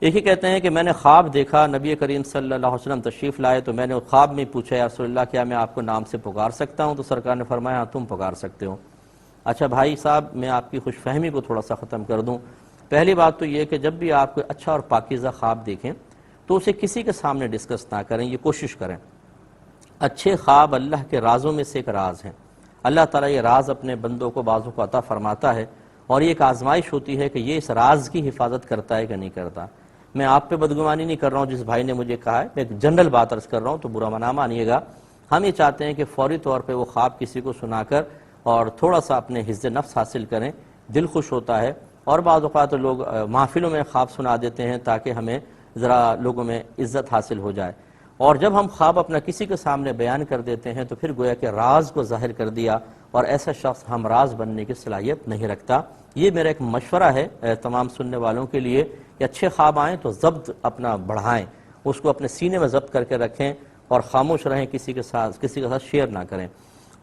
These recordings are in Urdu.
ایک ہی کہتے ہیں کہ میں نے خواب دیکھا، نبی کریم صلی اللہ علیہ وسلم تشریف لائے تو میں نے خواب میں پوچھا یا رسول اللہ کیا میں آپ کو نام سے پکار سکتا ہوں؟ تو سرکار نے فرمایا ہاں تم پکار سکتے ہو۔ اچھا بھائی صاحب، میں آپ کی خوش فہمی کو تھوڑا سا ختم کر دوں۔ پہلی بات تو یہ کہ جب بھی آپ کوئی اچھا اور پاکیزہ خواب دیکھیں تو اسے کسی کے سامنے ڈسکس نہ کریں، یہ کوشش کریں۔ اچھے خواب اللہ کے رازوں میں سے ایک راز ہیں۔ اللہ تعالیٰ یہ راز اپنے بندوں کو بعضوں کو عطا فرماتا ہے، اور یہ ایک آزمائش ہوتی ہے کہ یہ اس راز کی حفاظت کرتا ہے کہ نہیں کرتا۔ میں آپ پہ بدگمانی نہیں کر رہا ہوں، جس بھائی نے مجھے کہا ہے، میں ایک جنرل بات عرض کر رہا ہوں تو برا نہ مانیے گا۔ ہم یہ چاہتے ہیں کہ فوری طور پہ وہ خواب کسی کو سنا کر اور تھوڑا سا اپنے حفظ نفس حاصل کریں، دل خوش ہوتا ہے۔ اور بعض اوقات لوگ محفلوں میں خواب سنا دیتے ہیں تاکہ ہمیں ذرا لوگوں میں عزت حاصل ہو جائے، اور جب ہم خواب اپنا کسی کے سامنے بیان کر دیتے ہیں تو پھر گویا کہ راز کو ظاہر کر دیا، اور ایسا شخص ہم راز بننے کی صلاحیت نہیں رکھتا۔ یہ میرا ایک مشورہ ہے تمام سننے والوں کے لیے کہ اچھے خواب آئیں تو ضبط اپنا بڑھائیں، اس کو اپنے سینے میں ضبط کر کے رکھیں اور خاموش رہیں، کسی کے ساتھ شیئر نہ کریں۔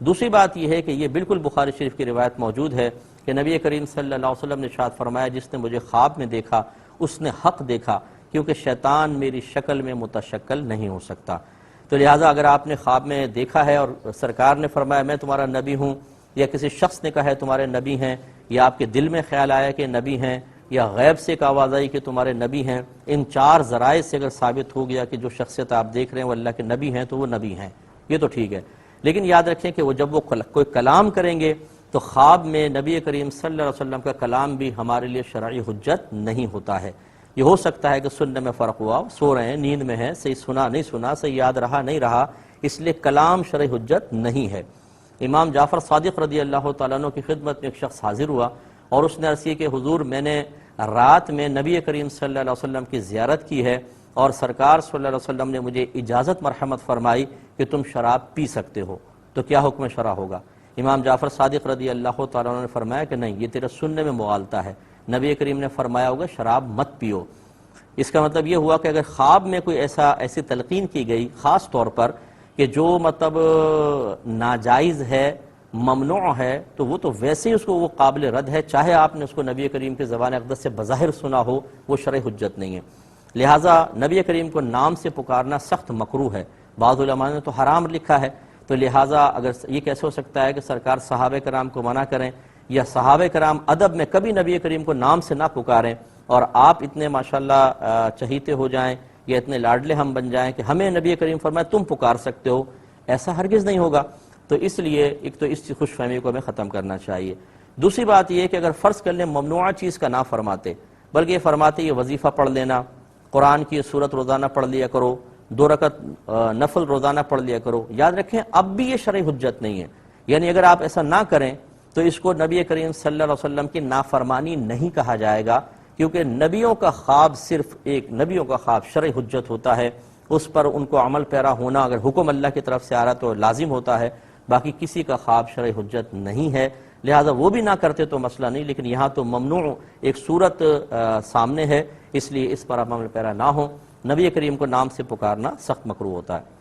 دوسری بات یہ ہے کہ یہ بالکل بخاری شریف کی روایت موجود ہے کہ نبی کریم صلی اللہ علیہ وسلم نے ارشاد فرمایا جس نے مجھے خواب میں دیکھا اس نے حق دیکھا، کیونکہ شیطان میری شکل میں متشکل نہیں ہو سکتا۔ تو لہٰذا اگر آپ نے خواب میں دیکھا ہے اور سرکار نے فرمایا میں تمہارا نبی ہوں، یا کسی شخص نے کہا ہے تمہارے نبی ہیں، یا آپ کے دل میں خیال آیا کہ نبی ہیں، یا غیب سے ایک آواز آئی کہ تمہارے نبی ہیں، ان چار ذرائع سے اگر ثابت ہو گیا کہ جو شخصیت آپ دیکھ رہے ہیں وہ اللہ کے نبی ہیں تو وہ نبی ہیں، یہ تو ٹھیک ہے۔ لیکن یاد رکھیں کہ وہ جب وہ کوئی کلام کریں گے تو خواب میں نبی کریم صلی اللہ علیہ وسلم کا کلام بھی ہمارے لیے شرعی حجت نہیں ہوتا ہے۔ یہ ہو سکتا ہے کہ سننے میں فرق ہوا، سو رہے ہیں، نیند میں ہیں، صحیح سنا نہیں سنا، صحیح یاد رہا نہیں رہا، اس لیے کلام شرعی حجت نہیں ہے۔ امام جعفر صادق رضی اللہ تعالیٰ عنہ کی خدمت میں ایک شخص حاضر ہوا اور اس نے عرض کی کہ حضور میں نے رات میں نبی کریم صلی اللہ علیہ وسلم کی زیارت کی ہے، اور سرکار صلی اللہ علیہ وسلم نے مجھے اجازت مرحمت فرمائی کہ تم شراب پی سکتے ہو، تو کیا حکم شرع ہوگا؟ امام جعفر صادق رضی اللہ تعالیٰ عنہ نے فرمایا کہ نہیں، یہ تیرے سننے میں مغالطہ ہے، نبی کریم نے فرمایا ہوگا شراب مت پیو۔ اس کا مطلب یہ ہوا کہ اگر خواب میں کوئی ایسی تلقین کی گئی خاص طور پر کہ جو مطلب ناجائز ہے، ممنوع ہے، تو وہ تو ویسے ہی اس کو وہ قابل رد ہے، چاہے آپ نے اس کو نبی کریم کے زبان اقدس سے بظاہر سنا ہو، وہ شرعی حجت نہیں ہے۔ لہٰذا نبی کریم کو نام سے پکارنا سخت مکروہ ہے، بعض علماء نے تو حرام لکھا ہے۔ تو لہٰذا اگر یہ کیسے ہو سکتا ہے کہ سرکار صحابہ کرام کو منع کریں، یا صحابہ کرام ادب میں کبھی نبی کریم کو نام سے نہ پکاریں، اور آپ اتنے ماشاءاللہ چہیتے ہو جائیں یا اتنے لاڈلے ہم بن جائیں کہ ہمیں نبی کریم فرمائے تم پکار سکتے ہو، ایسا ہرگز نہیں ہوگا۔ تو اس لیے ایک تو اس خوش فہمی کو ہمیں ختم کرنا چاہیے۔ دوسری بات یہ کہ اگر فرض کر لیں ممنوعہ چیز کا نہ فرماتے، بلکہ یہ فرماتے یہ وظیفہ پڑھ لینا، قرآن کی سورت روزانہ پڑھ لیا کرو، 2 رکعت نفل روزانہ پڑھ لیا کرو، یاد رکھیں اب بھی یہ شرعی حجت نہیں ہے۔ یعنی اگر آپ ایسا نہ کریں تو اس کو نبی کریم صلی اللہ علیہ وسلم کی نافرمانی نہیں کہا جائے گا، کیونکہ نبیوں کا خواب صرف ایک نبیوں کا خواب شرعی حجت ہوتا ہے، اس پر ان کو عمل پیرا ہونا اگر حکم اللہ کی طرف سے آ رہا تو لازم ہوتا ہے، باقی کسی کا خواب شرعی حجت نہیں ہے۔ لہٰذا وہ بھی نہ کرتے تو مسئلہ نہیں، لیکن یہاں تو ممنوع ایک صورت سامنے ہے، اس لیے اس پر عمل پیرا نہ ہو۔ نبی کریم کو نام سے پکارنا سخت مکروہ ہوتا ہے۔